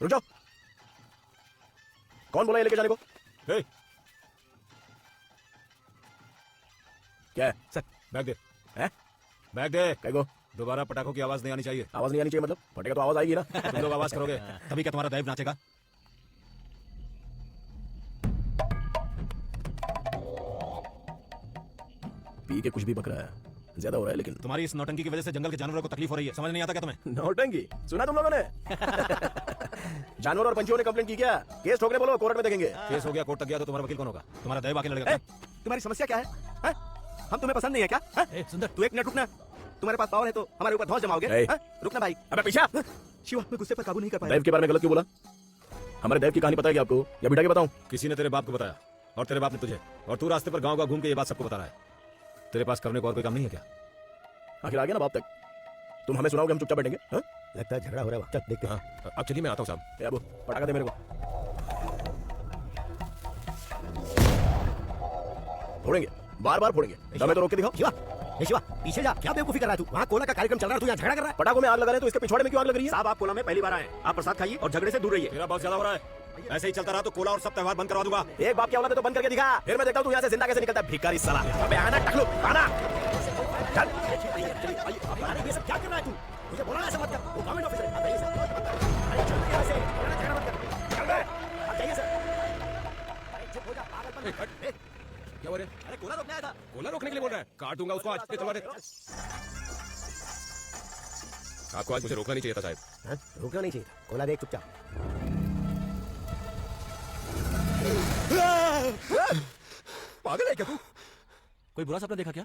रुक जाओ। कौन बोला ये लेके जाने को? ए, क्या है? सर बैग दे। हैं? बैग दे। क्या को? दोबारा पटाखों की आवाज नहीं आनी चाहिए। आवाज नहीं आनी चाहिए मतलब? फटेगा तो आवाज आएगी ना। तुम लोग आवाज करोगे तभी क्या तुम्हारा दैव नाचेगा? पी के कुछ भी बक रहा है, ज्यादा हो रहा है लेकिन। तुम्हारी इस नौटंकी की वजह से जंगल के जानवरों को तकलीफ हो रही है, समझ नहीं आता क्या तुम्हें? नौटंकी सुना तुम लोगों ने? जानवर और पंछियों ने कंप्लेंट की क्या? केस ठोकने बोलो, कोर्ट में देखेंगे। केस हो गया, कोर्ट तक गया तो तुम्हारा वकील कौन होगा? तुम्हारा दैव आके लड़ेगा। तुम्हारी समस्या क्या है? हम तुम्हें पसंद नहीं है क्या? सुंदर, तू एक मिनट रुकना। तुम्हारे पास पावर है तो हमारे ऊपर धौंस जमाओगे? रुकना भाई। अबे पीछे। शिवा, मैं गुस्से पर काबू नहीं कर पाया। दैव के बारे में गलत क्यों बोला? हमारे दैव की कहानी पता है क्या आपको, या बिठा के बताऊं? किसी ने तेरे बाप को बताया और तेरे बाप ने तुझे, और तू रास्ते पर गांव घूम के ये बात सबको बता रहा है। तेरे पास करने को और कोई काम नहीं है क्या? आखिर आ गया ना बाप तक। तुम हमें सुनाओगे, हम चुपचाप बैठेंगे? हाँ? लगता है झगड़ा हो रहा है। चल देखते हैं। अब चलिए, मैं आता हूँ साहब। ए अबू, पटाखा दे मेरे को। फोड़ेंगे, बार बार फोड़ेंगे। दम है तो रोक के दिखाओ। शिवा, ए शिवा, पीछे जा। क्या बेवकूफी कर रहा है तू? वहाँ कोला का कार्यक्रम चल रहा है, तू यहाँ झगड़ा कर रहा है। पटाखों में आग लगा रहे हैं तो इसके पिछवाड़े में क्यों आग लग रही है? साहब, आप कोला में पहली बार आए, आप प्रसाद खाइए और झगड़े से दूर रहिए। तेरा बहुत ज्यादा हो रहा है। ऐसे ही चलता रहा तो कोला और सब त्योहार बंद करवा दूंगा। एक बाप क्या औलाद है तो बंद करके दिखा, फिर मैं देखता हूँ तू यहाँ से जिंदा कैसे निकलता है। भिखारी साला। अबे आना टकलू, आना। चल। ये सब क्या कर रहा है तू? मुझे बोला ऐसा मत कर। वो गवर्नमेंट ऑफिसर है। आप जाइए सर। अरे चल यहाँ से। झगड़ा मत कर। चल बे। आप जाइए सर। अरे चुप हो जा, पागलपन मत कर। क्या हो रहा है? अरे कोला रोकने आया था। कोला रोकने के लिए बोल रहा है? काट दूंगा उसको आज। तलवार दे। आपको आज मुझे रोकना नहीं चाहिए था साहब। हाँ? रोकना नहीं चाहिए था। कोला देख चुपचाप। पागल है क्या तू? कोई बुरा सपना देखा क्या?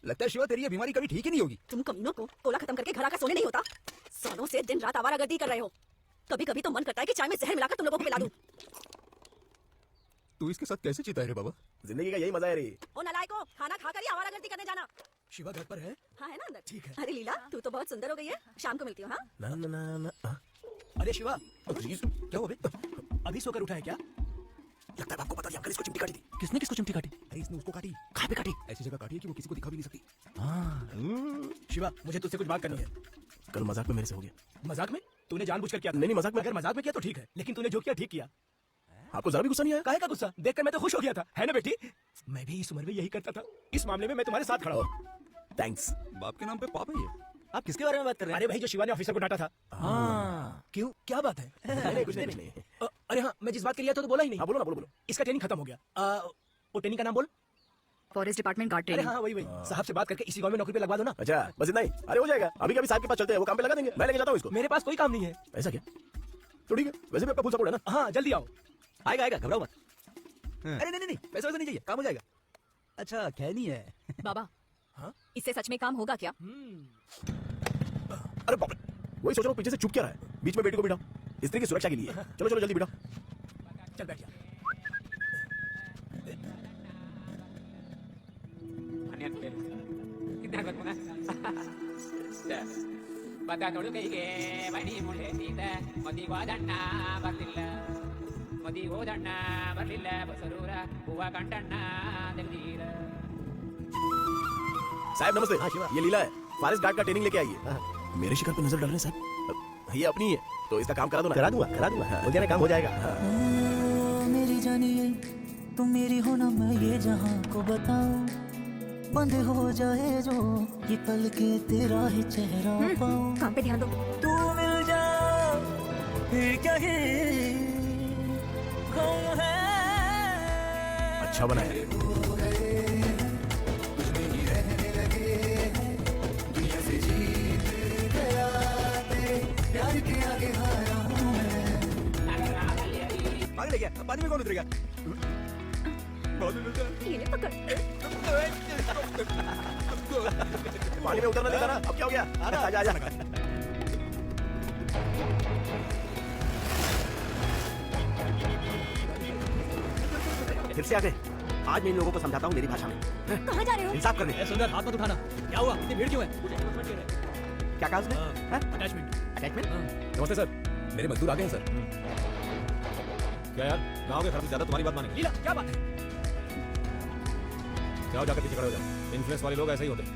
लगता है शिवा, तेरी ये बीमारी कभी ठीक ही नहीं होगी। तुम कमीनों को कोला खत्म करके घर आकर सोने नहीं होता। सालों से दिन रात आवारागर्दी कर रहे हो। कभी कभी तो मन करता है कि चाय में जहर मिलाकर तुम लोगों को पिला दूं। तू इसके साथ कैसे जीता है रे बाबा? जिंदगी का यही मजा है रे। ओ नालायको, खाना खाकर ही आवारागर्दी करने जाना। शिवा घर पर है? हाँ है ना अंदर? ठीक है। अरे लीला, तू तो बहुत सुंदर हो गई है। शाम को मिलती हूँ। हाँ ना ना ना ना। अरे शिवा, क्या हुआ बे? अभी सोकर उठा है क्या? लगता है आपको पता नहीं, अंकल इसको चिमटी काटी थी। किसने किसको चिमटी काटी? अरे इसने उसको काटी। कहाँ पे काटी? ऐसी जगह काटी है कि वो किसी को दिखा भी नहीं सकती। शिवा, मुझे तुझसे कुछ बात करनी है। कल मजाक में मेरे से हो गया। मजाक में? तूने जानबूझकर किया था? नहीं मजाक में। अगर मजाक में किया तो ठीक है, लेकिन तूने जो किया ठीक किया। आपको जरा भी गुस्सा नहीं आया? काहे का गुस्सा? देखकर मैं तो खुश हो गया था, है ना बेटी? मैं भी इस उम्र में यही करता था। इस मामले में मैं तुम्हारे साथ खड़ा हूँ। थैंक्स। बाप के नाम पे पाप है ये। आप किसके बारे में बात कर रहे हैं? अरे भाई, जो शिवा ने ऑफिसर को डांटा था। हाँ। क्यों, क्या बात है? नहीं कुछ नहीं। अरे हाँ, मैं जिस बात के लिए था तो बोला ही नहीं। हाँ बोलो ना, बोलो बोलो। इसका ट्रेनिंग खत्म हो गया। वो ट्रेनिंग का नाम बोल। फॉरेस्ट डिपार्टमेंट गार्ड अरे ट्रेनिंग। हाँ, वही साहब से बात करके इसी गाँव में नौकरी पे लगवा दो ना। अच्छा बस इतना ही? अरे हो जाएगा, अभी कभी साहब के पास चलते हैं, वो काम पे लगा देंगे। मैं लेके जाता हूँ इसको। मेरे पास कोई काम नहीं है। ऐसा क्या? तो ठीक है, वैसे भी आपका फुल सपोर्ट है ना। हाँ, जल्दी आओ। आएगा आएगा, घबराओ मत। अरे नहीं, पैसा वैसा नहीं चाहिए, काम हो जाएगा। अच्छा, खैनी है। बाबा, हाँ? इससे सच में काम होगा क्या? अरे बाप रे, वही सोच रहा हूँ पीछे से चुप क्या रहा है? बीच में बेटी को बिठाओ, स्त्री की सुरक्षा के लिए। चलो चलो जल्दी बिठाओ। चल बैठ जा। साहब नमस्ते। हाँ शिवा, ये लीला है, फॉरेस्ट गार्ड का ट्रेनिंग लेके आई है। मेरे शिकार पे नजर डाल रहे हैं साहब। ये अपनी है तो इसका काम करा दो ना। करा दूंगा बोल देना, काम हो जाएगा। मेरी जानिए तुम मेरी हो ना, मैं ये जहां को बताऊं। बंद हो जाए जो ये पल के तेरा ही चेहरा पाऊं। काम पे ध्यान दो। तू मिल जा फिर कहीं कौन है। अच्छा बना है। पागल है क्या? पानी में कौन उतरेगा? ये पकड़। पानी में उतरना नहीं था ना, अब क्या हो गया? आजा आजा। फिर से आ गए। आज मैं इन लोगों को समझाता हूँ मेरी भाषा में। कहाँ जा रहे हो? इंसाफ करने। सुंदर हाथ मत उठाना। क्या हुआ? इतनी भीड़ क्यों है? क्या कहा उसने? अटैचमेंट। अटैचमेंट? नमस्ते सर, मेरे मजदूर आ गए हैं सर। क्या यार, गाँव के खर्च ज्यादा तुम्हारी बात मानेंगे। लीला क्या बात है? जाओ जाकर पीछे खड़े हो जाओ। इन्फ्लुएंस वाले लोग ऐसे ही होते हैं।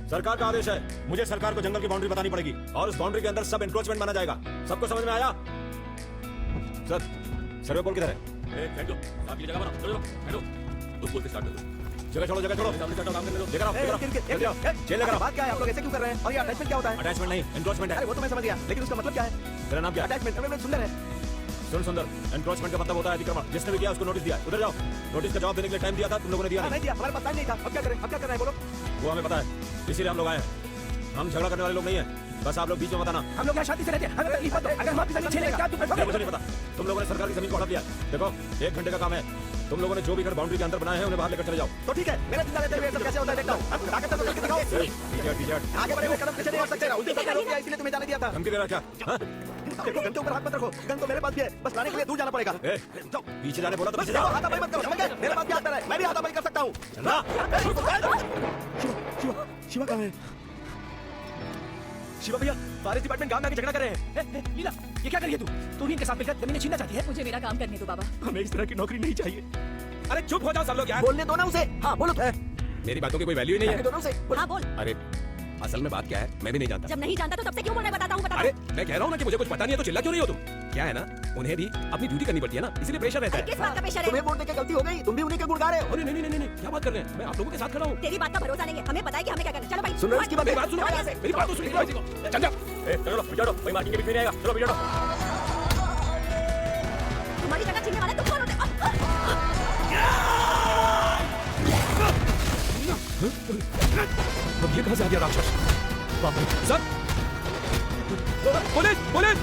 सरकार का आदेश है, मुझे सरकार को जंगल की बाउंड्री बतानी पड़ेगी और उस बाउंड्री के अंदर सब एनक्रोचमेंट माना जाएगा। सबको समझ में आया? सर, सर्वे पोल किधर है? जगह बनाओ, चलो बैठो। उस पोल पे स्टार्ट करो। जगह छोड़ो, जगह छोड़ो। लेकर आओ, जल्दी आओ। जेल लेकर आओ। बात क्या है? आप लोग ऐसे क्यों कर रहे हैं? और ये अटैचमेंट क्या होता है? अटैचमेंट नहीं, एनक्रोचमेंट है। अरे वो तो मैं समझ गया, लेकिन उसका मतलब क्या है? तेरा नाम क्या है? अटैचमेंट सुंदर है। सुन सुंदर, एनक्रोचमेंट का मतलब होता है अतिक्रमण। जिसने भी किया उसको नोटिस दिया। उधर जाओ। नोटिस का जवाब देने के लिए टाइम दिया था, तुम लोगों ने दिया नहीं दिया, हमारे पास टाइम नहीं था। अब क्या करें? अब क्या कर रहे हैं बोलो? वो हमें पता है, इसीलिए हम लोग आए हैं। हम झगड़ा करने वाले लोग नहीं हैं। बस आप लोग बीच में मत आना। हम लोग यहाँ शांति से रहते हैं, हमें तकलीफ मत दो। अगर हम आपकी जमीन छीन लेंगे क्या तुम मुझे नहीं पता। तुम लोगों ने सरकार की जमीन को हड़प लिया। देखो, 1 घंटे का काम है। तुम लोगों ने जो भी घर बाउंड्री के अंदर बनाए हैं उन्हें बाहर लेकर चले जाओ। तो ठीक है, मेरा चिंता लेते हुए सब कैसे होता है देखता हूँ। ताकत तो करके दिखाओ। आगे बढ़े हुए कदम पीछे नहीं हट सकते। उल्टी करके रोक दिया, इसलिए तुम्हें जाने दिया था। धमकी दे रहा क्या? देखो, गन के ऊपर हाथ मत रखो। गन तो मेरे पास भी है, बस लाने के लिए दूर जाना पड़ेगा। जाओ, पीछे जाने बोला तो बस पीछे जाओ। हाथापाई मत करो, समझ गए? मेरे पास भी हाथ है, मैं भी हाथापाई कर सकता हूँ। शिवा कहाँ है? शिवा भैया, फॉरेस्ट डिपार्टमेंट गांव में आके झगड़ा कर रहे हैं। लीला, ये क्या कर रही है तू इनके साथ मिलकर जमीनें छीनना चाहती है? मुझे मेरा काम करने दो बाबा। हमें इस तरह की नौकरी नहीं चाहिए। अरे चुप हो जाओ सब लोग यार। बोलने दो ना उसे। हाँ बोलो। मेरी बातों की कोई वैल्यू ही नहीं है। दोनों से हाँ बोल। अरे असल में बात क्या है मैं भी नहीं जानता। जब नहीं जानता तो तब से क्यों बोल रहा है? बताता हूँ, बताता अरे हूँ। मैं कह रहा हूँ ना कि मुझे कुछ पता नहीं है तो चिल्ला क्यों नहीं हो तुम? क्या है ना, उन्हें भी अपनी ड्यूटी करनी पड़ती है ना, इसलिए प्रेशर रहता है। किस बात का प्रेशर है? तुम्हें वोट देके गलती हो गई, तुम भी उन्हीं के गुण गा रहे हो। अरे नहीं नहीं नहीं नहीं, क्या बात कर रहे हैं? मैं आप लोगों के साथ खड़ा हूँ। तेरी बात का भरोसा नहीं है, हमें पता है कि हमें क्या करना है। चलो भाई, सुन रहे हो इसकी बात? मेरी बात सुनो, मेरी बात तो सुनो। चल जा, चलो बिछाड़ो, कोई मार्किंग के बीच में नहीं आएगा। चलो बिछाड़ो। तुम्हारी जगह छीनने वाले तुम कौन होते? अब ये कहाँ से आ गया राक्षस? बाप रे, सर! पुलिस! पुलिस!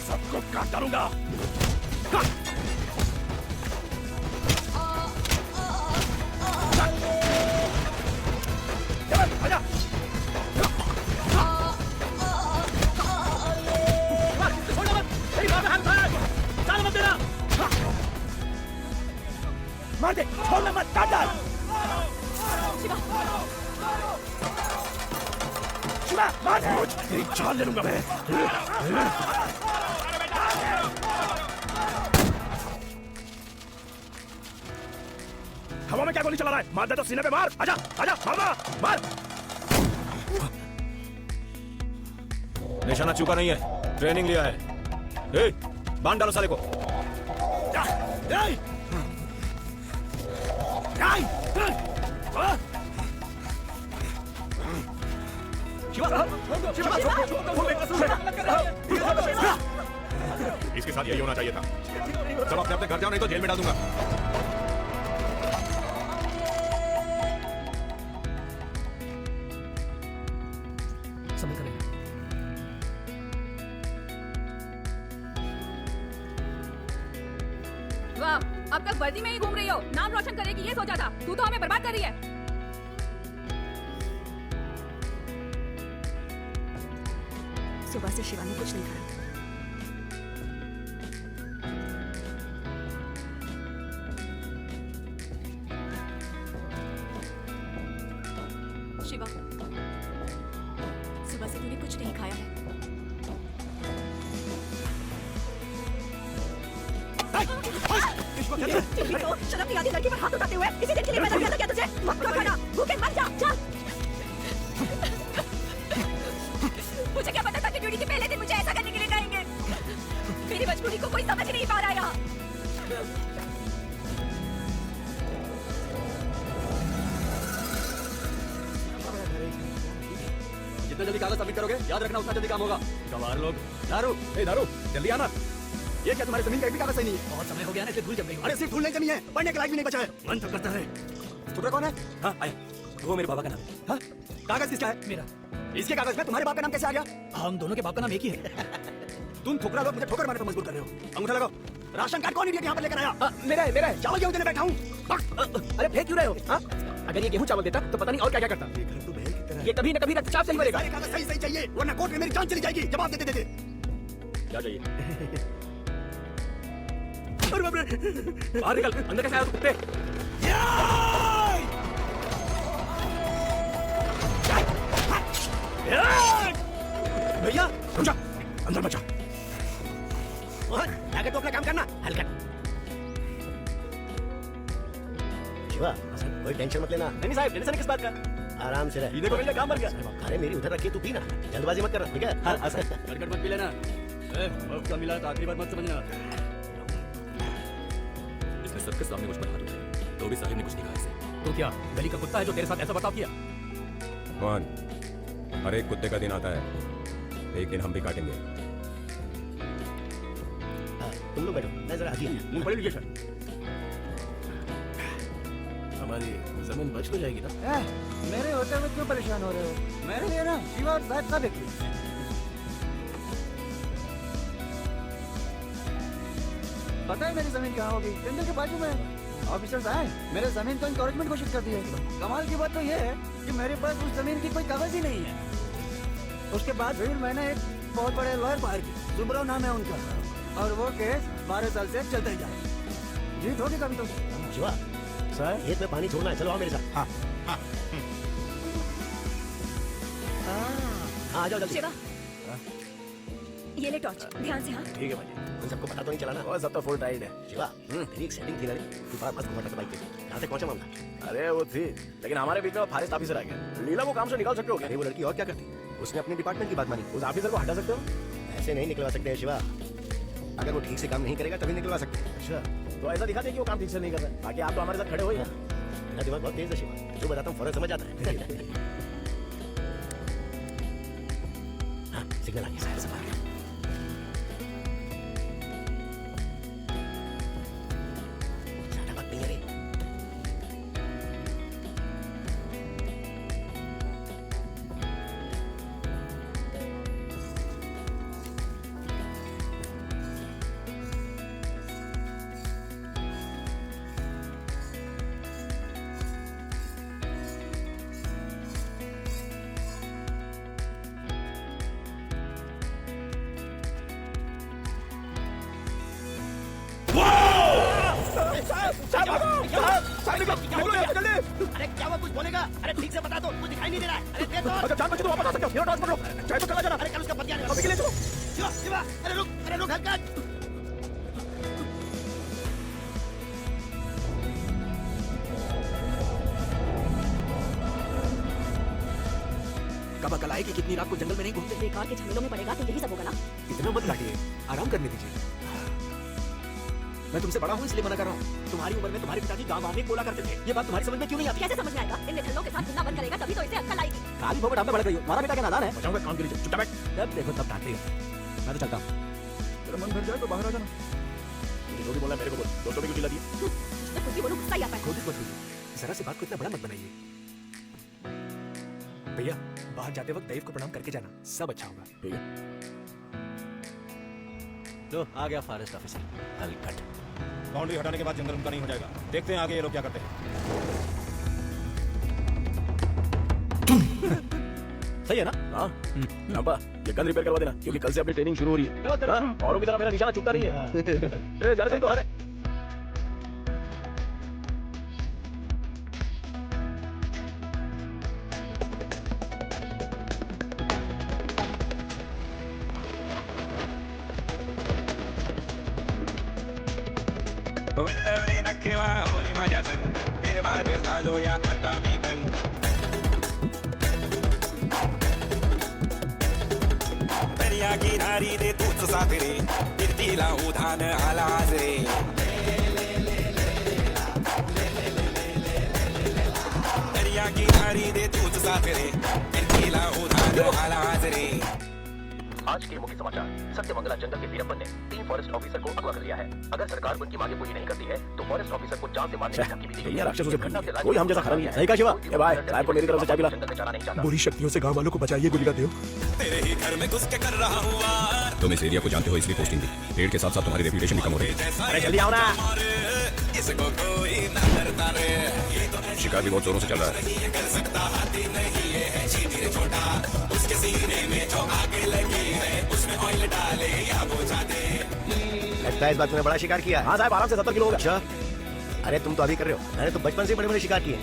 सबको काट डालूंगा। मार दे, छोड़ना मत, काट डाल। शिवा, मार दे। तेरी जान ले लूंगा मैं। हवा में क्या गोली चला रहा है? मार दे तो सीने पे मार। आजा, आजा, मार, मार। निशाना चूका नहीं है, ट्रेनिंग लिया है। ए, बांध डालो साले को। इसके साथ यही होना चाहिए था। सब अपने अपने घर जाओ, नहीं तो जेल में डाल दूंगा। समझ कर वाह, अब तक वर्दी में ही घूम रही हो। नाम रोशन करेगी ये सोचा था, तू तो हमें बर्बाद कर रही है। सुबह से शिवा ने कुछ नहीं खाया। शिवा, सुबह से तूने कुछ नहीं खाया है। तो शराब की आधी लड़की पर हाथ उठाते हुए इसी दिन के लिए पैदा किया था क्या तुझे? मत कर खाना, भूखे मर जा, जा। मुझे क्या पता था कि ड्यूटी के पहले दिन मुझे ऐसा करने के लिए कहेंगे। मेरी मजबूरी को कोई समझ नहीं पा रहा यहाँ। जितना जल्दी कागज सबमिट करोगे, याद रखना उतना जल्दी काम होगा। गवार लोग। दारू, ए दारू, जल्दी आना। ये क्या तुम्हारी जमीन का एक भी कागज सही नहीं है? बहुत समय हो गया ना, इसलिए धूल जम गई। अरे सिर्फ धूल नहीं जमी है, पढ़ने के लायक भी नहीं बचा है। मन तो करता है फुटरा कौन है? हाँ आया, वो मेरे बाबा का नाम है। हाँ कागज किसका है? मेरा। इसके कागज में तुम्हारे बाप का नाम कैसे आ गया? हम दोनों के बाप का नाम एक ही है। तुम फुकरा लोग मुझे ठोकर मारने पर मजबूर कर रहे हो। अंगूठा लगाओ। राशन कार्ड कौन इडियट यहाँ पर लेकर आया? मेरा है। चावल गेहूं देने बैठा हूँ। अरे फेंक क्यों रहे हो? हाँ? अगर ये गेहूं चावल देता तो पता नहीं और क्या क्या करता। ये कभी न कभी रक्तचाप से ही मरेगा। कागज सही चाहिए, वरना कोर्ट में मेरी जान चली जाएगी। जवाब देते देते। क्या चाहिए? अरे बाप रे! बाहर निकल, अंदर कैसे आया तू कुत्ते? भैया रुक जा, अंदर बचा। जाके तो अपना काम करना। हल्का शिवा, कोई टेंशन मत लेना। नहीं साहब, टेंशन किस बात का? आराम से रह। पीने को मिल गया, काम बन गया। अरे मेरी उधर रखी तू पीना, जल्दबाजी मत करना, ठीक है? हाँ गड़गड़ मत पी लेना। वक्त का मिला तो आखिरी बार मत समझना। इसने सबके सामने मुझ पर हाथ उठाया, तो भी साहिब ने कुछ नहीं कहा इसे। तो क्या गली का कुत्ता है जो तेरे साथ ऐसा बर्ताव किया? मान, हर एक कुत्ते का दिन आता है, एक दिन हम भी काटेंगे। तुम लोग बैठो, मैं जरा आगे। मूंगफली लीजिए सर। हमारी जमीन बच तो जाएगी ना? मेरे होते हुए क्यों परेशान हो रहे हो? मेरे लिए ना शिवा और साहब सब एक ही। पता है मेरी जमीन कहाँ होगी? जंगल के बाजू में। ऑफिसर्स आए, मेरे जमीन को इंकॉरेजमेंट घोषित कर दिए। कमाल की बात तो ये है कि मेरे पास उस जमीन की कोई कागज ही नहीं है। उसके बाद फिर मैंने एक बहुत बड़े लॉयर फायर की, सुब्रव नाम है उनका, और वो केस 12 साल से चलता ही जा रहा है। जीत होगी कभी तो। शिवा, सर खेत में पानी छोड़ना है, चलो आओ मेरे साथ। हाँ आ जाओ जल्दी। शिवा, ये ले टॉर्च, ध्यान से। हाँ ठीक है भाई, उन सबको पता तो नहीं चला ना? और सब तो फुल टाइट है। शिवा, तेरी एक सेटिंग थी ना रे, तू बार मस्त घुमाता था बाइक पे। कहाँ तक पहुंचा मामला? अरे वो थी, लेकिन हमारे बीच में फॉरेस्ट ऑफिसर आ गया। लीला को काम से निकाल सकते हो क्या? अरे वो लड़की और क्या करती? उसने अपने डिपार्टमेंट की बात मानी। उस ऑफिसर को हटा सकते हो? ऐसे नहीं निकलवा सकते हैं शिवा, अगर वो ठीक से काम नहीं करेगा तभी निकलवा सकते हैं। अच्छा, तो ऐसा दिखा दे कि वो काम ठीक से नहीं कर रहा है। बाकी आप तो हमारे साथ खड़े हो ही। मेरा दिमाग बहुत तेज है शिवा, जो बताता हूँ फौरन समझ आता है। हाँ, सिग्नल आ गया, साइड से बाहर। ज्यादा बात नहीं है रे। अरे क्या हुआ, कुछ बोलेगा? अरे ठीक से बता दो, कुछ दिखाई नहीं दे रहा है। अरे दे तो। अगर जान बचे तो वापस आ सकते हो। मेरा ट्रांसफर लो, चाहे तो चला जाना। अरे कल उसका बतिया नहीं। अभी के लिए चलो। शिवा, शिवा, अरे रुक हल्का। कब अकल आएगी कितनी रात को जंगल में नहीं घूमते? बेकार के झमेलों में पड़ेगा तो यही सब होगा ना। इतना मत काटिए, आराम करने दीजिए। मैं तुमसे बड़ा हूँ इसलिए मना कर रहा हूँ। तुम्हारी उम्र में तुम्हारे पिताजी गाँव में बोला करते थे। ये बात तुम्हारी समझ में क्यों नहीं आती? कैसे समझ में आएगा? इन निठल्लों के साथ घूमना बंद करेगा तभी तो इसे अक्ल आएगी। काली भोगट आपने बढ़ गई हो। हमारा बेटा क्या नादान है? बचाऊंगा काम के लिए, चुपचाप बैठ। जब देखो तब डांटते हो। मैं तो चलता हूँ। तेरा मन भर जाए तो बाहर आ जाना। जो भी बोला मेरे को बोल, दोस्तों भी कुछ दिला दिया। तो कुछ भी बोलूं गुस्सा ही आता है। खुद मत कीजिए, जरा सी बात को इतना बड़ा मत बनाइए। भैया बाहर जाते वक्त दैव को प्रणाम करके जाना, सब अच्छा होगा। ठीक है। लो आ गया फॉरेस्ट ऑफिसर। हलकट। बाउंड्री हटाने के बाद जंगल उनका नहीं हो जाएगा। देखते हैं आगे ये लोग क्या करते हैं। सही है ना? हाँ। अब्बा, ये गन रिपेयर करवा देना, क्योंकि कल से अपनी ट्रेनिंग शुरू हो रही है। हाँ? औरों की तरह मेरा निशाना चुकता नहीं है। ज्यादा सही तो हरे। दर्या किनारी दे तूच सागरे कीर्तीला उधान आला आज रे दर्या किनारी दे तूच सागरे कीर्तीला उधान आला आज रे आज के मुख्य समाचार। सत्यमंगला जंगल के वीरप्पन ने 3 फॉरेस्ट ऑफिसर को अगवा कर लिया है। अगर सरकार उनकी मांगे पूरी नहीं करती है तो फॉरेस्ट ऑफिसर को जान से मारने की धमकी भी दी गई है। राक्षसों से कोई हम जैसा खड़ा नहीं है। सही कहा शिवा? ए भाई, साहब को मेरी तरफ से चाय पिला। जंगल में जाना नहीं चाहता। बुरी शक्तियों से गांव वालों को बचाइए गोलिका देव। तेरे ही घर में घुस के कर रहा हूँ वार। तुम इस एरिया को जानते हो इसलिए पोस्टिंग दी। पेड़ के साथ साथ तुम्हारी रेपुटेशन भी कम हो रही है। अरे जल्दी आओ ना। इसको कोई ना डरता रे। शिकार भी बहुत जोरों से चल रहा है। कर सकता हाथी नहीं ये है चींटी छोटा। उसके सीने में जो आगे लगी है उसमें ऑयल डाले या बुझा दे। लगता है इस बात में बड़ा शिकार किया। हाँ साहब, आराम से 70 किलो हो गया। अच्छा, अरे तुम तो अभी कर रहे हो, मैंने तो बचपन से बड़े बड़े शिकार किए हैं।